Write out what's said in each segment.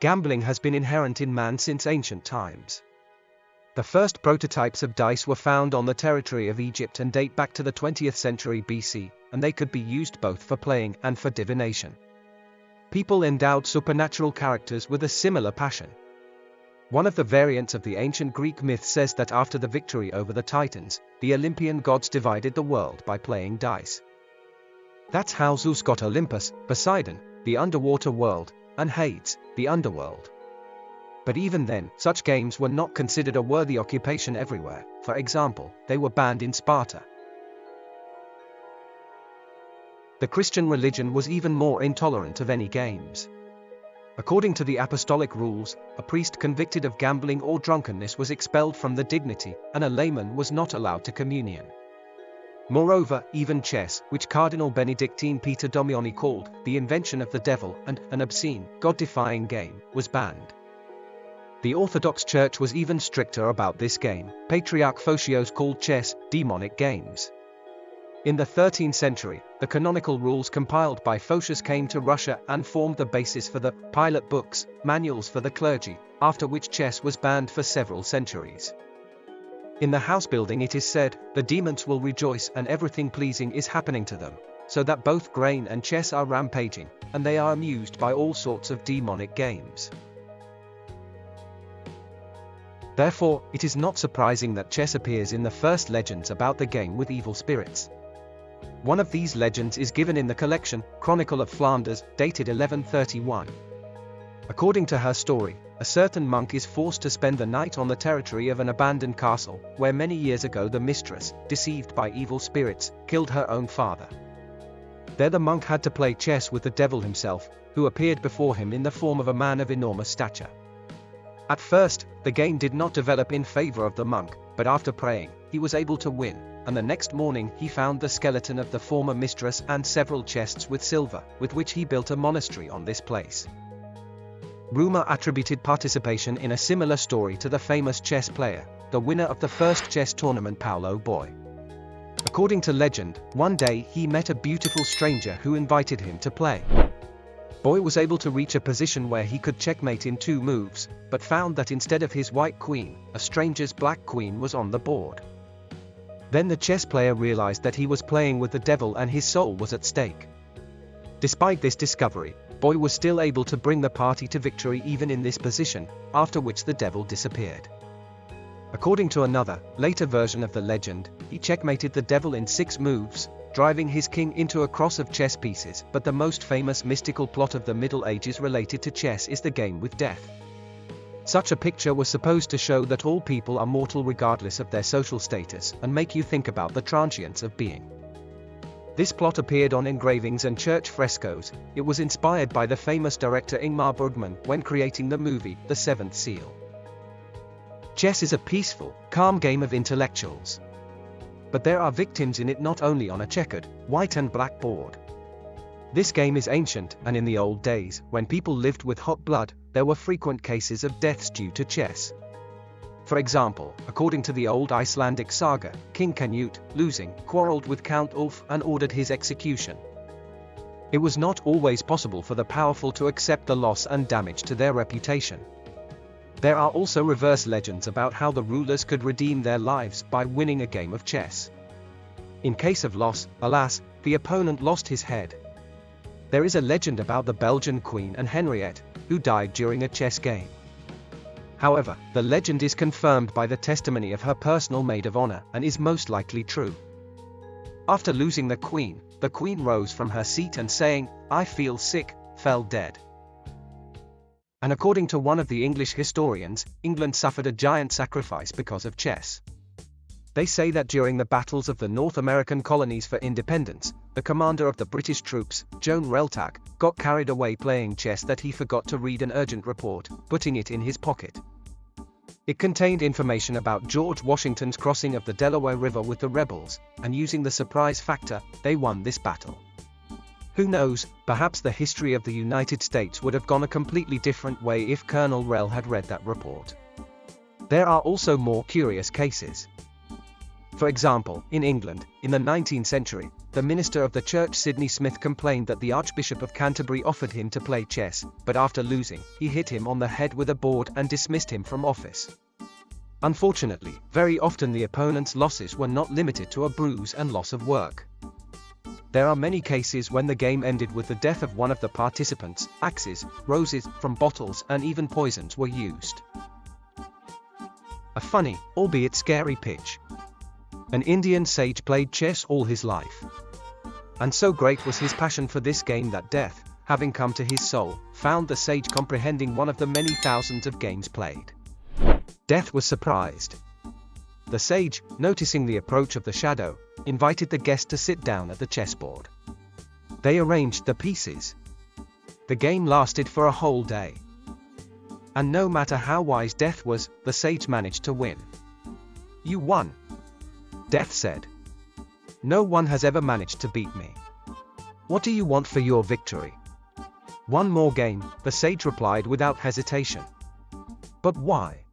Gambling has been inherent in man since ancient times. The first prototypes of dice were found on the territory of Egypt and date back to the 20th century BC, and they could be used both for playing and for divination. People endowed supernatural characters with a similar passion. One of the variants of the ancient Greek myth says that after the victory over the Titans, the Olympian gods divided the world by playing dice. That's how Zeus got Olympus, Poseidon, the underwater world, and Hades, the underworld. But even then, such games were not considered a worthy occupation everywhere. For example, they were banned in Sparta. The Christian religion was even more intolerant of any games. According to the apostolic rules, a priest convicted of gambling or drunkenness was expelled from the dignity, and a layman was not allowed to communion. Moreover, even chess, which Cardinal Benedictine Peter Domioni called the invention of the devil and an obscene, God-defying game, was banned. The Orthodox Church was even stricter about this game. Patriarch Photios called chess demonic games. In the 13th century, the canonical rules compiled by Photius came to Russia and formed the basis for the pilot books, manuals for the clergy, after which chess was banned for several centuries. In the house building it is said, the demons will rejoice and everything pleasing is happening to them, so that both grain and chess are rampaging, and they are amused by all sorts of demonic games. Therefore, it is not surprising that chess appears in the first legends about the game with evil spirits. One of these legends is given in the collection, Chronicle of Flanders, dated 1131. According to her story, a certain monk is forced to spend the night on the territory of an abandoned castle, where many years ago the mistress, deceived by evil spirits, killed her own father. There the monk had to play chess with the devil himself, who appeared before him in the form of a man of enormous stature. At first, the game did not develop in favor of the monk, but after praying, he was able to win, and the next morning he found the skeleton of the former mistress and several chests with silver, with which he built a monastery on this place. Rumor attributed participation in a similar story to the famous chess player, the winner of the first chess tournament Paolo Boy. According to legend, one day he met a beautiful stranger who invited him to play. Boy was able to reach a position where he could checkmate in 2 moves, but found that instead of his white queen, a stranger's black queen was on the board. Then the chess player realized that he was playing with the devil and his soul was at stake. Despite this discovery, Boy was still able to bring the party to victory even in this position, after which the devil disappeared. According to another, later version of the legend, he checkmated the devil in 6 moves, driving his king into a cross of chess pieces. But the most famous mystical plot of the Middle Ages related to chess is the game with death. Such a picture was supposed to show that all people are mortal regardless of their social status, and make you think about the transience of being. This plot appeared on engravings and church frescoes. It was inspired by the famous director Ingmar Bergman when creating the movie The Seventh Seal. Chess is a peaceful, calm game of intellectuals. But there are victims in it, not only on a checkered, white and black board. This game is ancient, and in the old days, when people lived with hot blood, there were frequent cases of deaths due to chess. For example, according to the old Icelandic saga, King Canut, losing, quarreled with Count Ulf and ordered his execution. It was not always possible for the powerful to accept the loss and damage to their reputation. There are also reverse legends about how the rulers could redeem their lives by winning a game of chess. In case of loss, alas, the opponent lost his head. There is a legend about the Belgian Queen and Henriette, who died during a chess game. However, the legend is confirmed by the testimony of her personal maid of honor and is most likely true. After losing the Queen rose from her seat and saying, "I feel sick," fell dead. And according to one of the English historians, England suffered a giant sacrifice because of chess. They say that during the battles of the North American colonies for independence, the commander of the British troops, Joan Reltag, got carried away playing chess that he forgot to read an urgent report, putting it in his pocket. It contained information about George Washington's crossing of the Delaware River with the rebels, and using the surprise factor, they won this battle. Who knows, perhaps the history of the United States would have gone a completely different way if Colonel Rell had read that report. There are also more curious cases. For example, in England, in the 19th century, the minister of the church Sidney Smith complained that the Archbishop of Canterbury offered him to play chess, but after losing, he hit him on the head with a board and dismissed him from office. Unfortunately, very often the opponent's losses were not limited to a bruise and loss of work. There are many cases when the game ended with the death of one of the participants. Axes, roses from bottles, and even poisons were used. A funny, albeit scary pitch. An Indian sage played chess all his life. And so great was his passion for this game that death, having come to his soul, found the sage comprehending one of the many thousands of games played. Death was surprised. The sage, noticing the approach of the shadow, invited the guest to sit down at the chessboard. They arranged the pieces. The game lasted for a whole day. And no matter how wise Death was, the sage managed to win. "You won," Death said. "No one has ever managed to beat me. What do you want for your victory?" "One more game," the sage replied without hesitation. "But why?"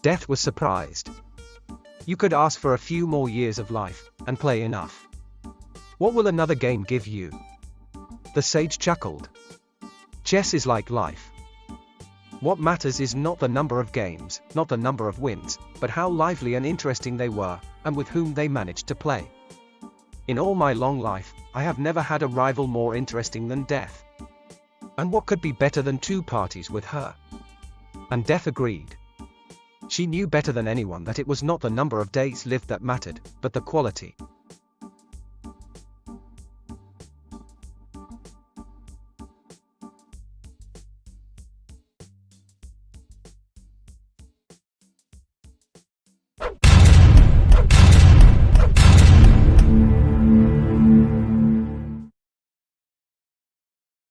Death was surprised. "You could ask for a few more years of life, and play enough. What will another game give you?" The sage chuckled. "Chess is like life. What matters is not the number of games, not the number of wins, but how lively and interesting they were, and with whom they managed to play. In all my long life, I have never had a rival more interesting than Death. And what could be better than two parties with her?" And Death agreed. She knew better than anyone that it was not the number of days lived that mattered, but the quality.